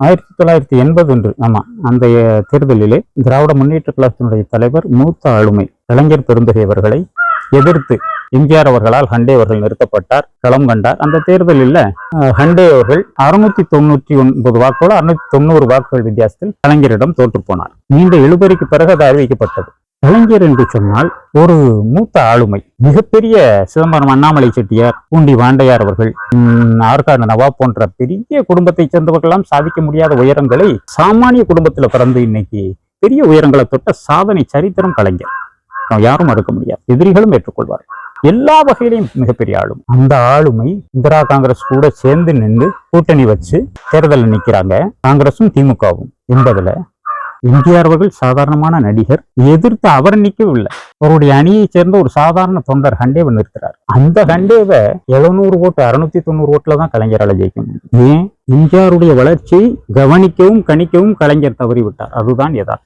1980 என்று ஆமா அந்த தேர்தலிலே திராவிட முன்னேற்ற கழகத்தினுடைய தலைவர் மூத்த ஆளுமை கலைஞர் பெருந்தகை அவர்களை எதிர்த்து எம்ஜிஆர் அவர்களால் ஹண்டே அவர்கள் நிறுத்தப்பட்டார், களம் கண்டார். அந்த தேர்தலில் ஹண்டே அவர்கள் 699 வாக்குகள் 690 வாக்குகள் வித்தியாசத்தில் கலைஞரிடம் தோற்று போனார். நீண்ட இழுபறிக்கு பிறகு அது அறிவிக்கப்பட்டது. கலைஞர் என்று சொன்னால் ஒரு மூத்த ஆளுமை, மிகப்பெரிய சிதம்பரம் அண்ணாமலை செட்டியார், பூண்டி வாண்டையார் அவர்கள், ஆற்காடு நவாப் போன்ற பெரிய குடும்பத்தை சேர்ந்தவர்களெல்லாம் சாதிக்க முடியாத உயரங்களை சாமானிய குடும்பத்துல பிறந்து இன்னைக்கு பெரிய உயரங்களை தொட்ட சாதனை சரித்திரம் கலைஞர். யாரும் மறுக்க முடியாது, எதிரிகளும் ஏற்றுக்கொள்வார். எல்லா வகையிலையும் மிகப்பெரிய ஆளுமை. அந்த ஆளுமை இந்திரா காங்கிரஸ் கூட சேர்ந்து நின்று கூட்டணி வச்சு தேர்தலில் நிற்கிறாங்க, காங்கிரசும் திமுகவும் என்பதுல எம்ஜிஆர் அவர்கள் சாதாரணமான நடிகர், எதிர்த்து அவர் நிற்கவில்லை. அவருடைய அணியை சேர்ந்த ஒரு சாதாரண தொண்டர் ஹண்டேவை நிறுத்துறார். அந்த ஹண்டேவை 700 ஓட்டு 690 ஓட்டுல தான் கலைஞரால ஜெயிக்க முடியும். ஏன்? எம்ஜிஆருடைய வளர்ச்சியை கவனிக்கவும் கணிக்கவும் கலைஞர் தவறிவிட்டார். அதுதான் யதார்த்தம்.